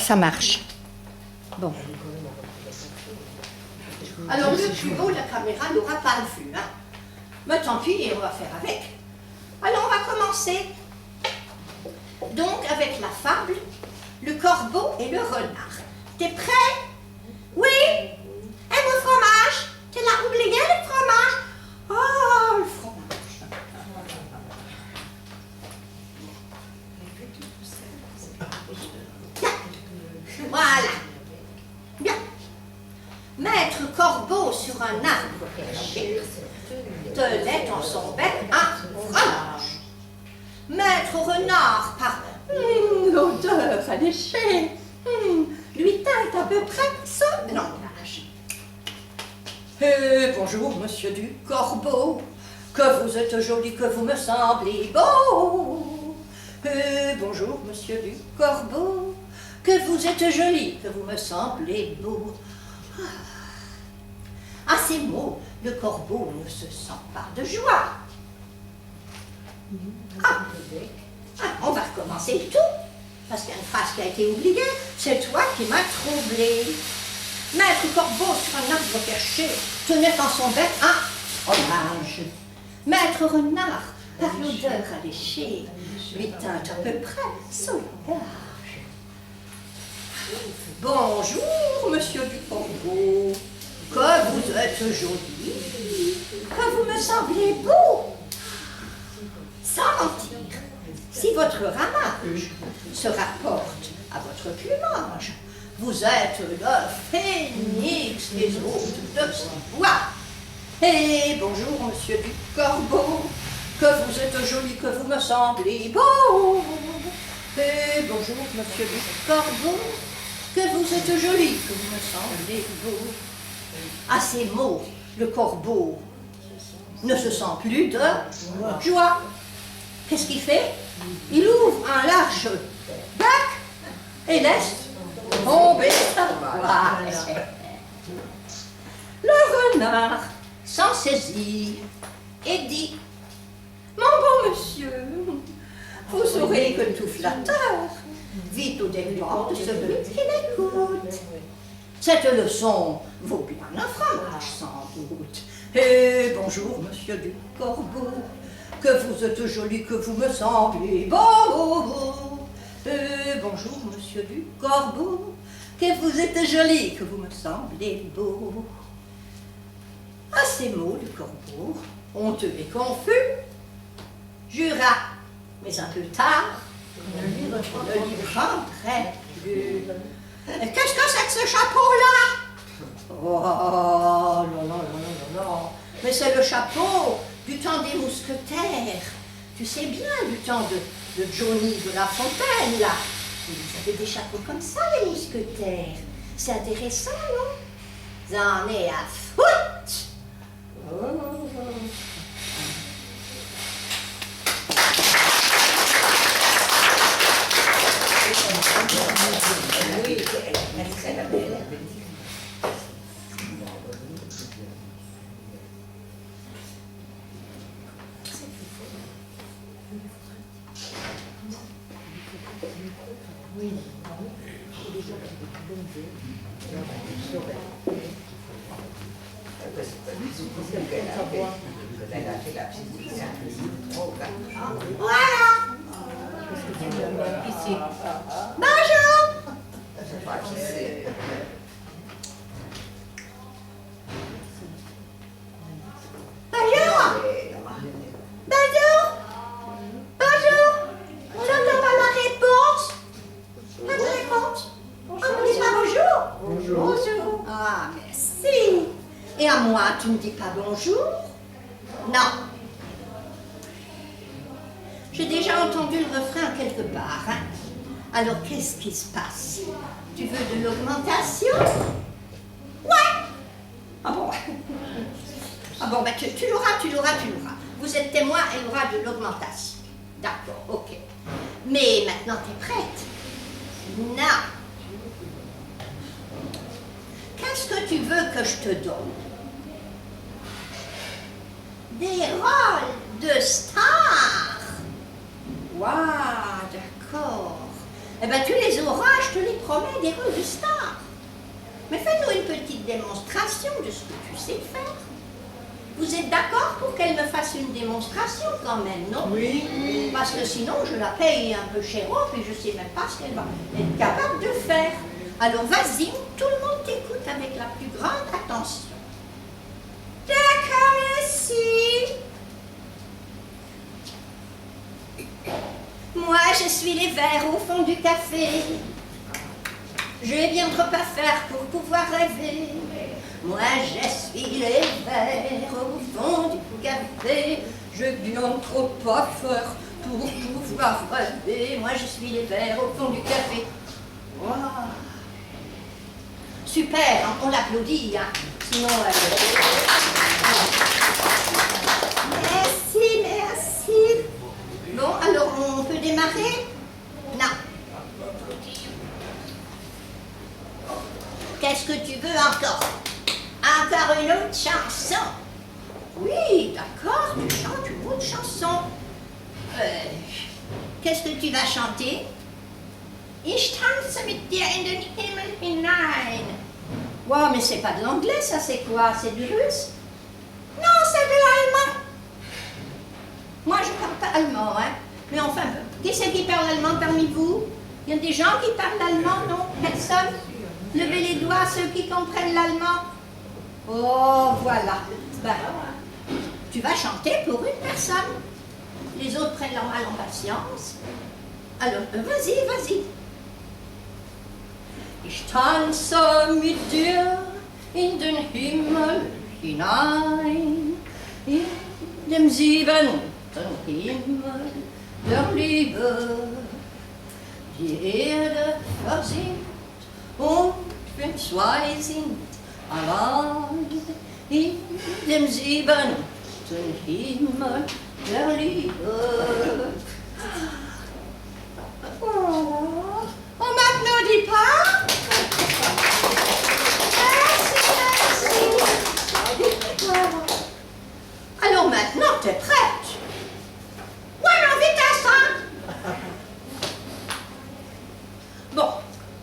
ça marche. Bon. Alors, le plus beau, la caméra n'aura pas vu, hein. Mais tant pis, on va faire avec. Alors, on va commencer. Donc, avec la fable, le corbeau et le renard. T'es prêt? Oui? Et mon fromage? Tu l'as oublié, le fromage? Oh, le fromage. Bien. Voilà. Bien. Maître corbeau sur un arbre perché tenait en son bec un fromage. Maître renard, par l'odeur alléchée, lui tint à peu près son langage. Bonjour, monsieur du corbeau, que vous êtes joli, que vous me semblez beau. Bonjour, monsieur du corbeau, que vous êtes joli, que vous me semblez beau. À ces mots, le corbeau ne se sent pas de joie. On va recommencer le tout, parce qu'il y a une phrase qui a été oubliée. C'est toi qui m'as troublé. Maître corbeau sur un arbre perché tenait en son bec un fromage. Maître renard, par l'odeur alléchée, lui tint à peu près son langage. Bonjour, monsieur du corbeau, que vous êtes joli, que vous me semblez beau. Sans mentir, si votre ramage se rapporte à votre plumage, vous êtes le phénix des hôtes de ce bois. Et bonjour, monsieur du corbeau, que vous êtes joli, que vous me semblez beau. Et bonjour, monsieur du corbeau, que vous êtes joli, que vous me semblez beau. À ces mots, le corbeau ne se sent plus de joie. Qu'est-ce qu'il fait? Il ouvre un large bec et laisse tomber sa poire. Le renard s'en saisit et dit: mon bon monsieur, vous saurez que tout flatteur vit au dépens de celui qui l'écoute. Cette leçon vaut bien un fromage sans doute. Et bonjour, monsieur du corbeau, que vous êtes joli, que vous me semblez beau. Et bonjour, monsieur du corbeau, que vous êtes joli, que vous me semblez beau. À ces mots, le corbeau, honteux et confus, jura, mais un peu tard, ne lui rendrait plus. Qu'est-ce que c'est que ce chapeau-là? Oh, là, là, là, là, là. Mais c'est le chapeau du temps des mousquetaires. Tu sais bien, du temps de Johnny de La Fontaine, là. Vous avez des chapeaux comme ça, les mousquetaires. C'est intéressant, non? J'en ai à foutre. Oh. Oui, c'est la belle. Oui. Voilà. Ici. Bonjour. Bonjour. Bonjour. Bonjour. On n'entend pas ma réponse. Pas de réponse. On me dit pas bonjour. Bonjour. Bonjour. Ah, merci. Et à moi, tu ne dis pas bonjour? Non. J'ai déjà entendu le refrain quelque part. Hein? Alors, qu'est-ce qui se passe? Tu veux de l'augmentation? Ouais. Ah bon? Ah bon, ben tu l'auras. Vous êtes témoin, elle aura de l'augmentation. D'accord, ok. Mais maintenant, tu es prête? Non. Qu'est-ce que tu veux que je te donne? Des rôles de star. Waouh, d'accord. Eh bien, tu les auras, je te les promets, des rôles de star. Mais fais-nous une petite démonstration de ce que tu sais faire. Vous êtes d'accord pour qu'elle me fasse une démonstration quand même, non? Oui. Parce que sinon, je la paye un peu cher, et je ne sais même pas ce qu'elle va être capable de faire. Alors, vas-y, tout le monde t'écoute avec la plus grande attention. D'accord, merci. Moi, je suis les vers au fond du café. Je vais bien trop à faire pour pouvoir rêver. Moi, je suis les vers au fond du café. Je vais bien trop à faire pour pouvoir rêver. Moi, je suis les vers au fond du café. Wow. Super, on l'applaudit, hein. Sinon, merci, merci. Bon, alors on peut démarrer? Non. Qu'est-ce que tu veux encore? Encore une autre chanson? Oui, d'accord, tu chantes une autre chanson. Qu'est-ce que tu vas chanter? Ich tanze mit dir in den Himmel hinein. Wow, mais c'est pas de l'anglais, ça c'est quoi? C'est du russe? Non, c'est de l'allemand. Moi, je parle pas allemand, hein. Mais enfin, qui c'est qui parle allemand parmi vous? Il y a des gens qui parlent allemand, non? Personne? Levez les doigts, ceux qui comprennent l'allemand. Oh, voilà. Ben, tu vas chanter pour une personne. Les autres prennent leur mal en patience. Alors, vas-y, vas-y. Ich tanze mit dir in den Himmel hinein, in dem siebenten Himmel der Liebe. Die Erde versinkt und wir zwei sind allein in dem siebenten Himmel der Liebe. Oh, on m'applaudit pas? Merci, merci. Alors maintenant, t'es prête? Ouais, mais en vitesse, hein? Bon,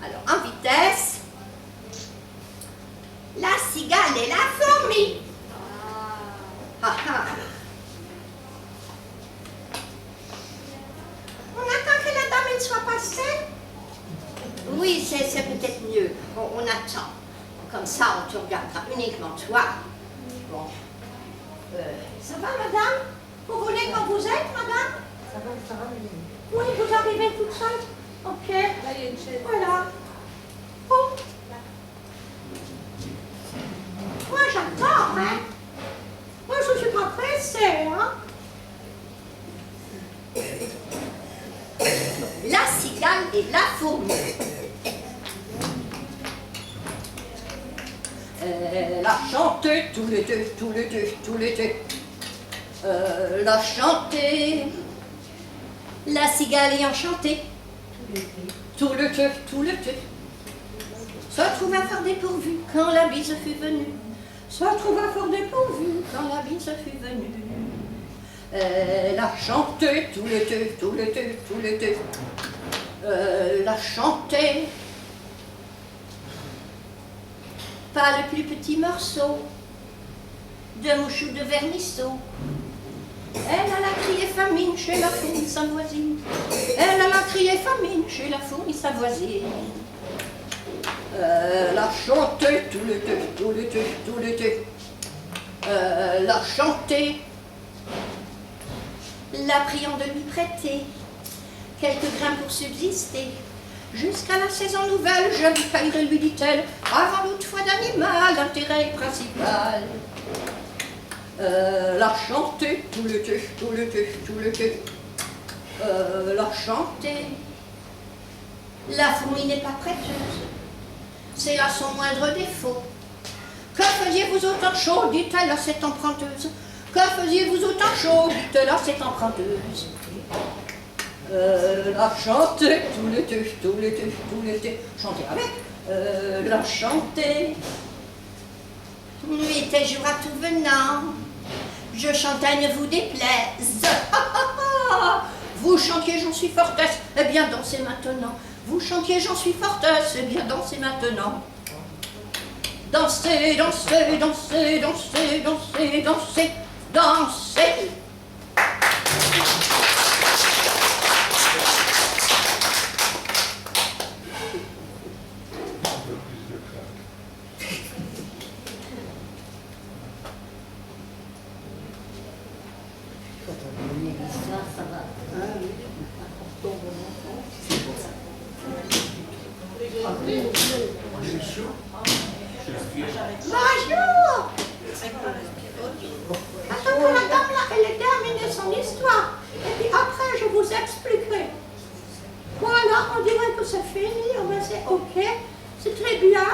alors en vitesse. La cigale et la fourmi. Ah ah. On attend que la dame elle soit passée? Oui, c'est peut-être mieux. On attend. Comme ça, on te regardera uniquement toi. Bon. Ça va, madame? Vous voulez qu'on vous aide, madame? Ça va, Oui, vous arrivez toute seule? Ok. Là, il y a une chaise. Voilà. Oh. Moi, j'attends, hein. Moi, je ne suis pas pressée, hein. La cigale et la fourmi. Elle a chanté tous les deux, tous les deux, tous les deux. Elle a chanté. La cigale ayant chanté. Tout le deux, tout le deux. Se trouva fort dépourvu quand la bise fut venue. Se trouva fort dépourvu quand la bise fut venue. Elle a chanté tous les deux, tous les deux, tous les deux. Elle a chanté. Pas le plus petit morceau de mouche ou de vermisseau. Elle alla crier famine chez la fourmi sa voisine. Elle alla crier famine chez la fourmi sa voisine. Elle a chanté tous les deux, tous les deux, tous les deux. Elle a chanté. La priant de lui prêter quelques grains pour subsister. Jusqu'à la saison nouvelle, je lui paierai, lui dit-elle, avant toute foi d'animal, l'intérêt principal. La chanté, tout le deux, tout le deux, tout le deux. La chanté. La fourmi n'est pas prêteuse, c'est là son moindre défaut. Que faisiez-vous autant chaud, dit-elle à cette emprunteuse. Que faisiez-vous autant chaud, dit-elle à cette emprunteuse. La chanté, tous les deux, tous les deux, tous les deux. Chantez avec. La chanté. Nuit et jour à tout venant, je chantais, ne vous déplaise. Vous chantiez, j'en suis fortesse. Eh bien, dansez maintenant. Vous chantiez, j'en suis forte, c'est bien danser maintenant. Dansez, dansez, dansez, dansez, dansez, dansez, dansez. Bonjour. Attends que la dame là, elle ait terminé son histoire. Et puis après, je vous expliquerai. Voilà, on dirait que c'est fini. Oh, ben c'est ok. C'est très bien.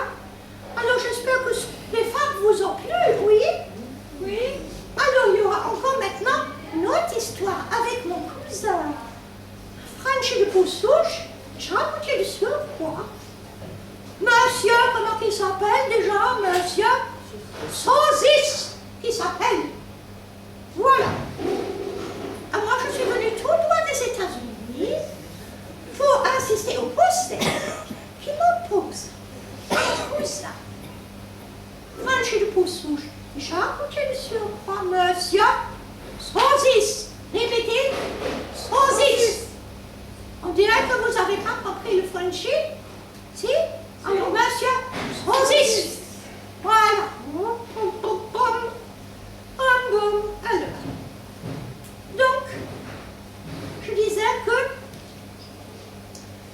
Alors j'espère que les femmes vous ont plu, oui? Oui. Alors il y aura encore maintenant une autre histoire avec mon cousin. Frenchy de Poussouche, Jean-Gaultier de Surcroît. Monsieur, comment il s'appelle déjà, monsieur? Saucisse, qui s'appelle. Voilà. Alors moi, je suis venue tout droit des États-Unis pour assister au procès qui m'oppose. Cousin. Frenchy de Poussouche, Jean-Gaultier de Surcroît, monsieur. Saucisse. Répétez. Saucisse. On dirait que vous n'avez pas compris le Frenchy. Si? Alors, monsieur, saucisse. Voilà. Alors. Donc, je disais que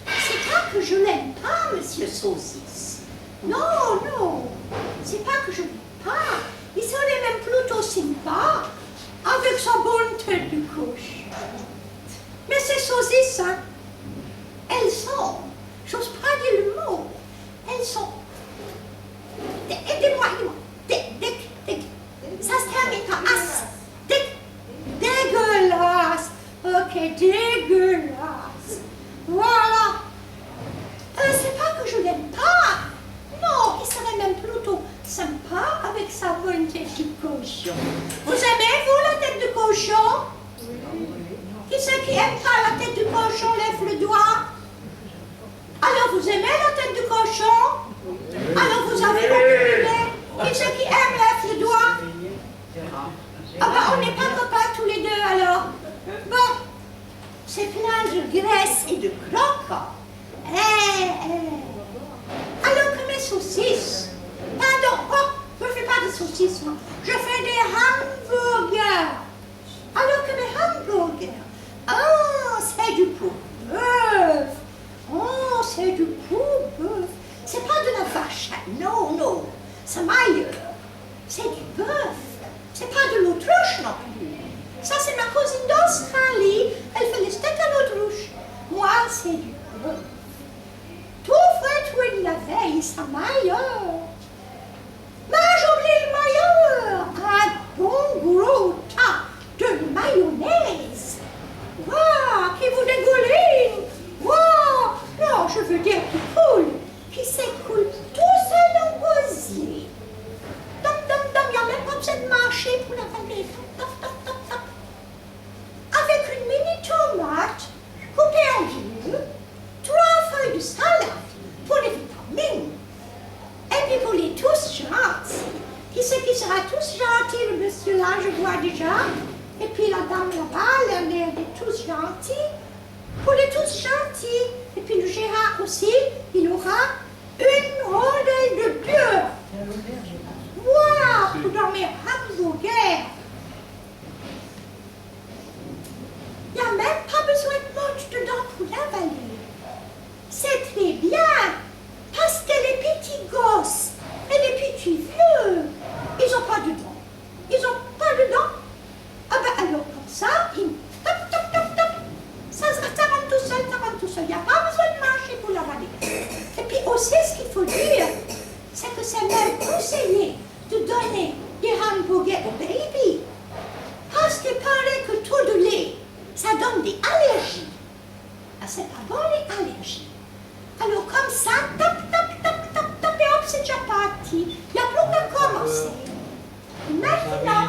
c'est pas que je l'aime pas, monsieur Saucisse. Non, non. C'est pas que je l'aime pas. Il serait même plutôt sympa avec sa bonne tête de coche. Mais ces saucisses, hein, elles sont, j'ose pas dire le mot, elles sont, aidez-moi, ça se termine par as, dégueulasse, ok, dégueulasse, voilà. C'est pas que je l'aime pas, non, il serait même plutôt sympa avec sa bonne tête de cochon. Vous aimez, vous, la tête de cochon? Qui c'est qui aime pas la tête de cochon, lève le doigt. Alors vous aimez la tête de cochon? Alors vous avez compris. Qui c'est qui aime, lève le doigt. Ah ben on n'est pas copains tous les deux alors. Bon, c'est plein de graisse et de croquants. Alors que mes saucisses, pardon, oh, je ne fais pas de saucisses moi, je fais des hamburgers. Alors que mes hamburgers, oh, c'est du pour-bœuf. Oh, c'est du pour-bœuf. C'est pas de la vache, non, non. C'est meilleur. C'est du bœuf. C'est pas de l'autruche non plus. Ça, c'est ma cousine d'Australie. Elle fait les steaks à l'autruche. Moi, c'est du bœuf. Tout frais, tout de la veille, c'est meilleur. Mais j'oublie le meilleur. Un bon gros tas de mayonnaise. Waouh, qui vous dégouline. Waouh, non, je veux dire qui coule, qui s'écoule tout seul en gosier. Dom, dom, dom, il n'y a même pas besoin de marcher pour l'avaler. Top, top, top, top. Avec une mini tomate coupée en deux, 3 feuilles de salade pour les vitamines. Et puis pour les tous gentils. Qui c'est qui sera tous gentil, le monsieur là, je vois déjà. Et puis la dame là-bas, elle est tous gentils. Pour les tous gentils. Et puis le Gérard aussi, il aura une rondelle de beurre. Voilà, pour dormir hamburger. Il n'y a même pas besoin de moche dedans pour l'avaler. C'est très bien, parce que les petits gosses et les petits vieux, ils n'ont pas de dents. Ils n'ont pas de dents. Ah ben alors comme ça, ils top, top, top, top. Ça rentre tout seul, ça rentre tout seul. Il n'y a pas besoin de marcher pour l'avaler. Et puis aussi, ce qu'il faut dire, c'est que c'est même conseillé de donner des hamburgers aux baby. Parce qu'il paraît que trop de lait, ça donne des allergies. Ah, c'est pas bon les allergies. Alors comme ça, top, top, top, top, top, et hop, c'est déjà parti. Il n'y a plus qu'à commencer. Maintenant,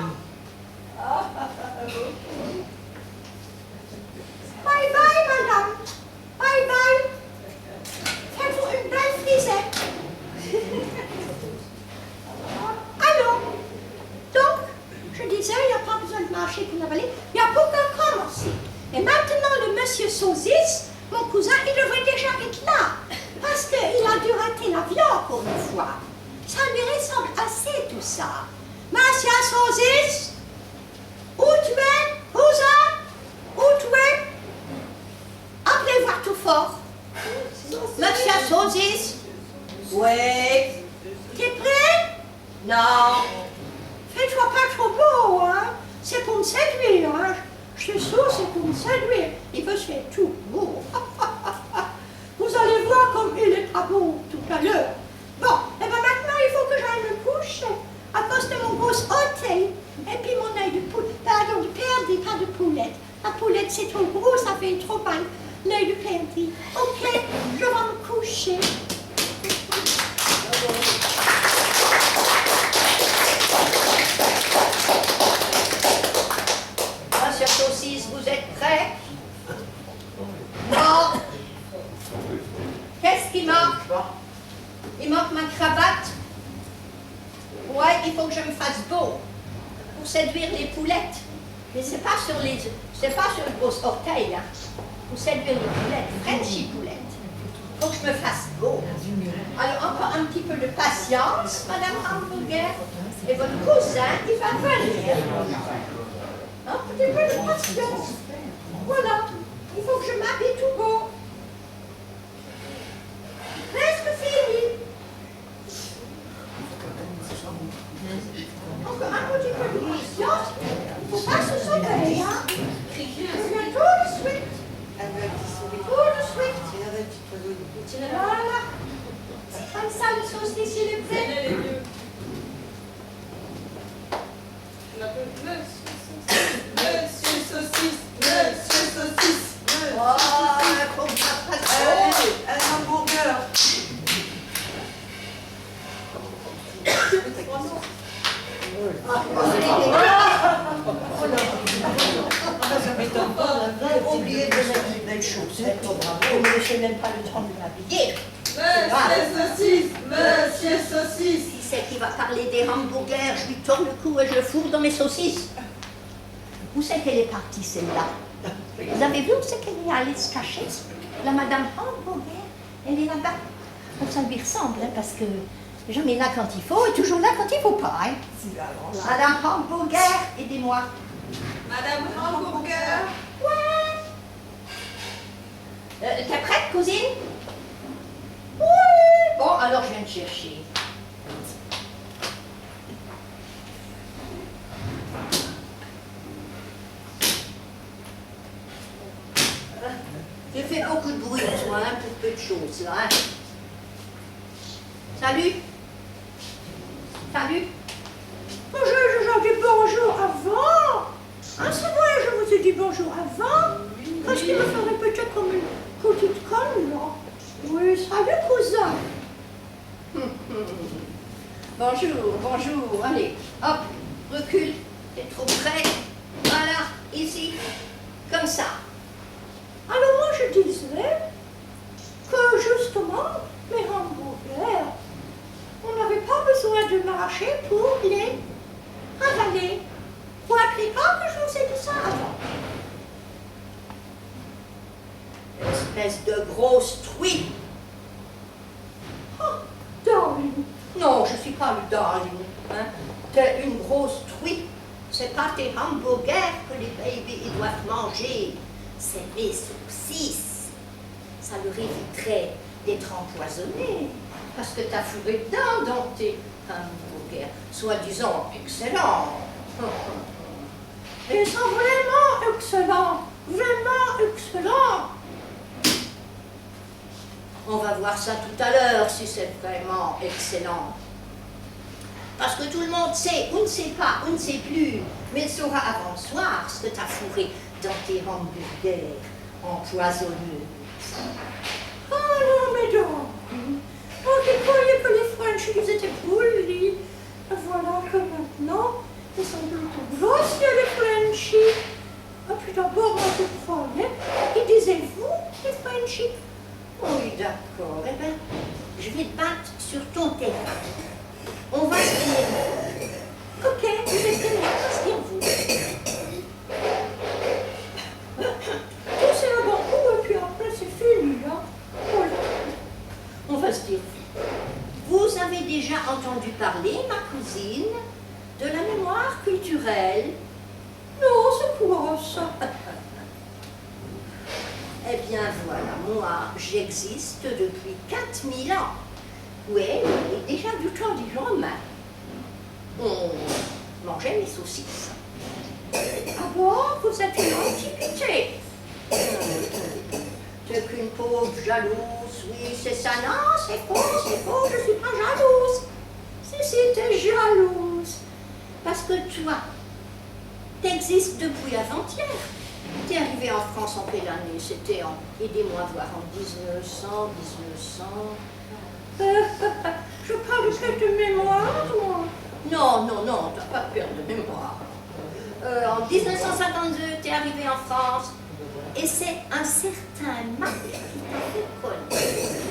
bye bye madame, bye bye. saucisse, mon cousin, il devrait déjà être là. Parce qu'il a dû rater l'avion pour une fois. Ça lui ressemble assez tout ça. Monsieur Saucisse, où tu es, cousin? Où tu es? Appelez voir tout fort. Monsieur Saucisse? Oui. T'es prêt? Non. Fais-toi pas trop beau, hein. C'est pour me séduire, hein. Je suis sûre, c'est pour me séduire. Il veut se faire tout beau. Vous allez voir comme il est pas beau tout à l'heure. Bon, et bien maintenant, il faut que j'aille me coucher à cause de mon gros hôtel. Et puis mon œil de poulette, pardon, de perdrix, pas de poulette. La poulette, c'est trop gros, ça fait trop mal. L'œil de perdrix. Ok, je vais me coucher. Monsieur Saucisse, vous êtes prêts? Non. Qu'est-ce qui manque? Il manque ma cravate. Ouais, il faut que je me fasse beau pour séduire les poulettes. Mais c'est pas sur le gros orteil, hein. Pour séduire les poulettes, Frenchy poulettes. Faut que je me fasse beau. Alors encore un petit peu de patience, Madame Hamburger. Et votre cousin, il va venir. Un petit peu de patience. Voilà. Il faut que je m'habille tout beau. Presque fini. Encore un petit peu de patience. Il ne faut pas se sauver, hein. Je viens tout de suite. Tout de suite. Voilà. Comme ça, le saucisse, il est prêt. Monsieur Saucisse, Monsieur Saucisse, Oh, faut que ça fasse un hamburger. Ça m'étonne pas, j'ai oublié de mettre les belles chaussettes. Oh, mais je n'ai même pas le temps de m'habiller. Monsieur Saucisse. Qui c'est qui va parler des hamburgers? Je lui tourne le cou et je le fourre dans mes saucisses. Où c'est qu'elle est partie, celle-là? Vous avez vu où c'est qu'elle est allée se cacher? La Madame Hamburger, elle est là-bas. Bon, ça lui ressemble, hein, parce que jamais là quand il faut et toujours là quand il ne faut pas. Hein. Madame Hamburger, aidez-moi. Madame Hamburger. Ouais. T'es prête, cousine? Oui. Bon, alors je viens te chercher. J'ai fait beaucoup de bruit, toi, hein, pour peu de choses, là. Hein. Salut. Salut. Je dis bonjour avant. Ah, c'est vrai, je vous ai dit bonjour avant. Parce qu'il me ferait peut-être comme une petite conne, là. Oui, salut, cousin. Bonjour, bonjour. Allez, hop, recule. T'es trop près. Voilà, ici. Comme ça. Alors moi, je disais que justement, mes hamburgers, on n'avait pas besoin de marcher pour les avaler. Vous ne rappelez pas que je vous ai dit ça avant? Espèce de grosse truie. Oh, darling. Non, je ne suis pas le darling. Hein. T'es une grosse truie. C'est pas tes hamburgers que les babies ils doivent manger. C'est mes saucisses. Ça leur éviterait d'être empoisonnés. Parce que t'as fourré dedans dans tes hamburgers, soi-disant excellents. Ils sont vraiment excellents. Vraiment excellents. On va voir ça tout à l'heure si c'est vraiment excellent. Parce que tout le monde sait, on ne sait pas, on ne sait plus, mais il saura avant le soir ce que tu as fourré dans tes hamburgers empoisonneux. Oh non, mesdames, oh, je croyais que les Frenchies étaient polis. Voilà que maintenant, ils sont plutôt grossiers, les Frenchies. Et puis d'abord, moi je croyais, et disiez-vous, les Frenchies? Oui, d'accord. Eh bien, je vais te battre sur ton terrain. On va se tenir. Ok, je vais tenir. Asseyez-vous. Touchez le bon coup et parler, ma cousine, de la mémoire culturelle? Non, c'est quoi ça? Eh bien voilà, moi, j'existe depuis 4000 ans. Oui, et déjà du temps des Romains. On mangeait les saucisses. Ah bon, vous êtes une antiquité. C'est qu'une pauvre jalouse, oui, c'est ça. Non, c'est faux, je suis pas jalouse. Si, t'es jalouse. Parce que toi, t'existes depuis avant-hier. T'es arrivé en France en quelle année? C'était en, aidez-moi voir, en 1900. Je parle de mémoire, moi. Non, t'as pas peur de mémoire. En 1952, t'es arrivé en France, et c'est un certain Mac qui t'a fait connaître.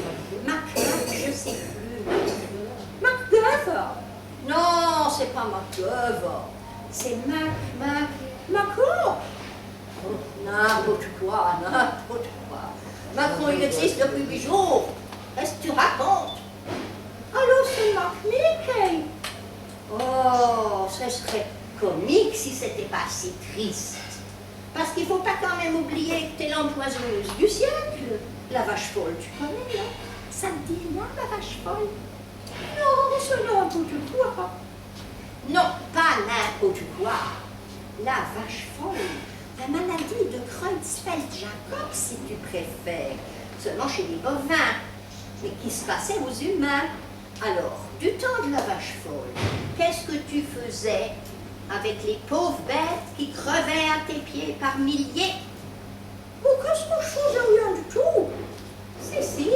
Mac, je sais plus. MacGyver. Non, c'est pas MacGyver. C'est Macron. N'importe quoi. Macron, il existe depuis 8 jours. Qu'est-ce que tu racontes? Alors c'est Mac Mickey. Oh, ce serait comique si c'était pas si triste. Parce qu'il faut pas quand même oublier que t'es l'empoisonneuse du siècle. La vache folle, tu connais, non? Ça te dit rien, la vache folle? Non, c'est n'importe quoi. Non, pas n'importe quoi. La vache folle. La maladie de Creutzfeldt-Jakob, si tu préfères. Seulement chez les bovins, mais qui se passait aux humains. Alors, du temps de la vache folle, qu'est-ce que tu faisais avec les pauvres bêtes qui crevaient à tes pieds par milliers? Oh, qu'est-ce que je faisais? Rien du tout. Si,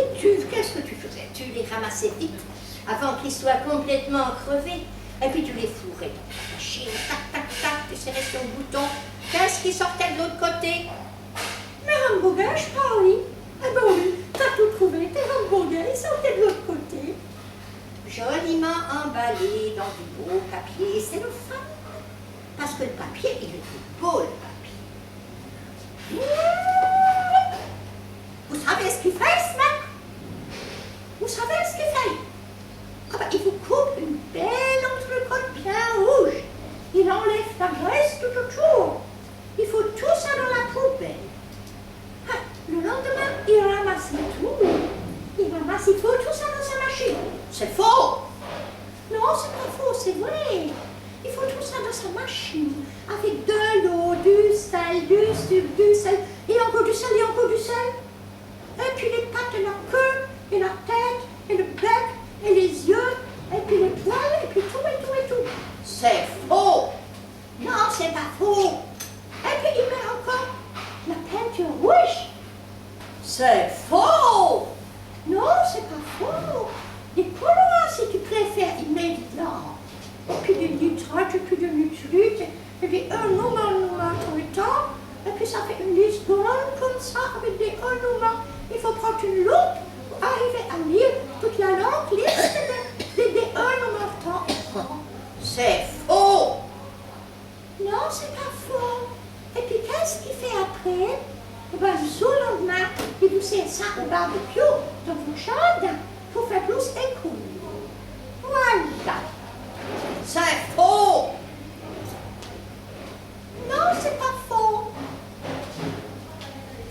qu'est-ce que tu faisais? Tu les ramassais vite, avant qu'ils soient complètement crevés, et puis tu les fourrais dans ta machine, tac, tu serrais sur le bouton. Qu'est-ce qui sortait de l'autre côté? Mes hamburgers, je crois, oui. Eh ben oui, t'as tout trouvé, tes hamburgers, ils sortaient de l'autre côté. Joliment emballés dans du beau papier cellophane. Parce que le papier, il était beau, le papier. Vous savez ce qu'il fait, ce mec? Vous savez ce qu'il fait? Ah ben, il vous coupe une belle entrecôte bien rouge. Il enlève la graisse tout autour. Il faut tout ça dans la poubelle. Ah, le lendemain, il ramasse tout. Il faut tout ça dans sa machine. C'est faux. Non, c'est pas faux, c'est vrai. Il faut tout ça dans sa machine. Avec de l'eau, du sel, du sucre, du sel. Et encore du sel, et encore du sel. Et puis les pattes et la queue, et la tête, et le bec, et les yeux, et puis les poils, et puis tout, et tout, et tout. C'est faux. Non, c'est pas faux. Et puis il met encore la peinture rouge. C'est faux. Non, c'est pas faux. Des colorants, si tu préfères, il met dedans. Et puis des nitrates, et puis des nitrites, et puis un numéro tout le temps. Et puis ça fait une liste grande comme ça, avec des numéros. Il faut prendre une loupe pour arriver à lire toute la longue liste des numéros. C'est faux. Non, c'est pas faux. Et puis qu'est-ce qu'il fait après? Eh bien, le lendemain, il vous sert ça au barbecue dans vos jardin pour faire plus écho. Voilà. C'est faux. Non, c'est pas faux.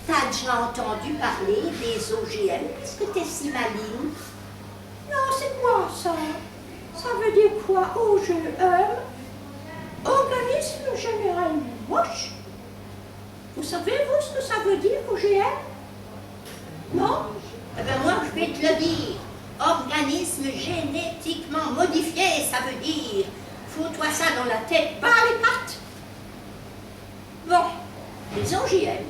T'as déjà entendu parler des OGM puisque t'es si maligne? Non, c'est quoi ça? Ça veut dire quoi, OGM? Organisme généralement moche. Vous savez, vous, ce que ça veut dire, OGM? Non? Eh bien, moi, je vais te le dire. Organisme génétiquement modifié, ça veut dire. Fous-toi ça dans la tête, pas les pattes. Bon, les OGM,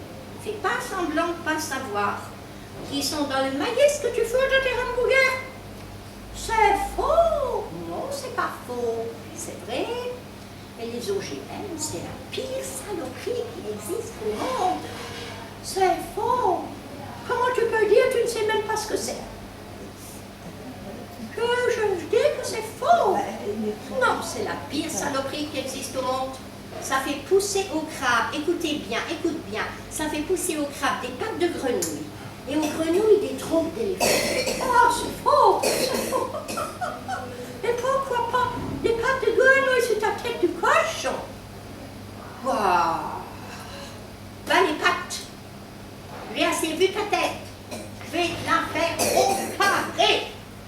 fais pas semblant de pas savoir qui sont dans le maïs que tu fais dans tes hamburgers. C'est faux. Non, c'est pas faux. C'est vrai. Mais les OGM, c'est la pire saloperie qui existe au monde. C'est faux. Comment tu peux dire que tu ne sais même pas ce que c'est? Que je dis que c'est faux. Non, c'est la pire saloperie qui existe au monde. Ça fait pousser au crabe, écoutez bien, écoute bien, ça fait pousser au crabe des pattes de grenouille. Et aux grenouilles des trompes d'éléphants. Oh, c'est faux, c'est faux. Et pourquoi Waouh! Ben les pattes. J'ai assez vu ta tête. Je vais te la faire au carré.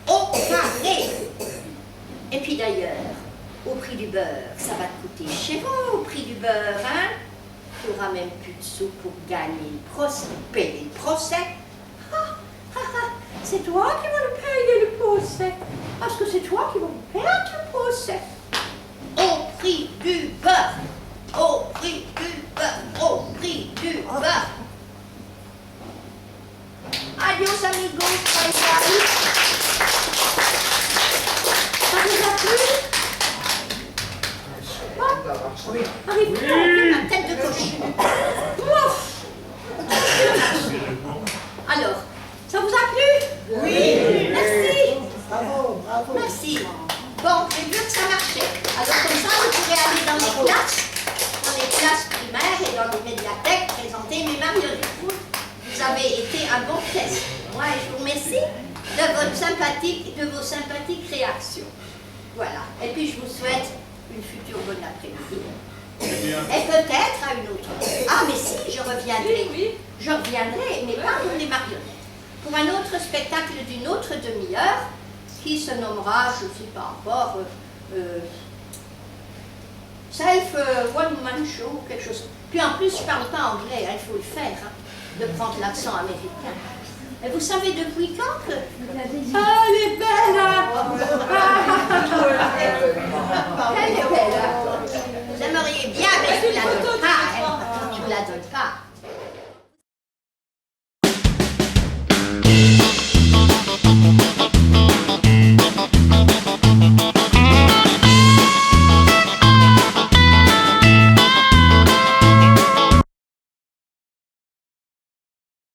Au carré. Et puis d'ailleurs, au prix du beurre, ça va te coûter cher au prix du beurre, hein? Tu n'auras même plus de sous pour gagner le procès, payer le procès. C'est toi qui vas le payer le procès. Parce que c'est toi qui vas perdre le procès. Au prix du beurre. Au prix du beurre. Au prix du beurre. Adios amigos, bye bye. Ça vous a plu? Oui. Arrive-vous ma tête de cochon. Ouf. Alors, ça vous a plu? Oui. Merci. Bravo, bravo. Merci. Bon, j'ai vu que ça marchait. Alors comme ça, vous pourrez aller dans les classes primaires et dans les médiathèques présenter mes marionnettes. Vous avez été un bon test. Moi, je vous remercie de vos sympathiques réactions. Voilà. Et puis, je vous souhaite une future bonne après-midi. Et peut-être à une autre. Ah, mais si, je reviendrai. Oui. Je reviendrai, mais pas pour les marionnettes. Pour un autre spectacle d'une autre demi-heure, qui se nommera, je ne sais pas encore, Self One Man Show, quelque chose. Puis en plus, je ne parle pas anglais, il faut le faire, hein, de prendre l'accent américain. Et vous savez depuis quand que... Ah, elle est belle, hein?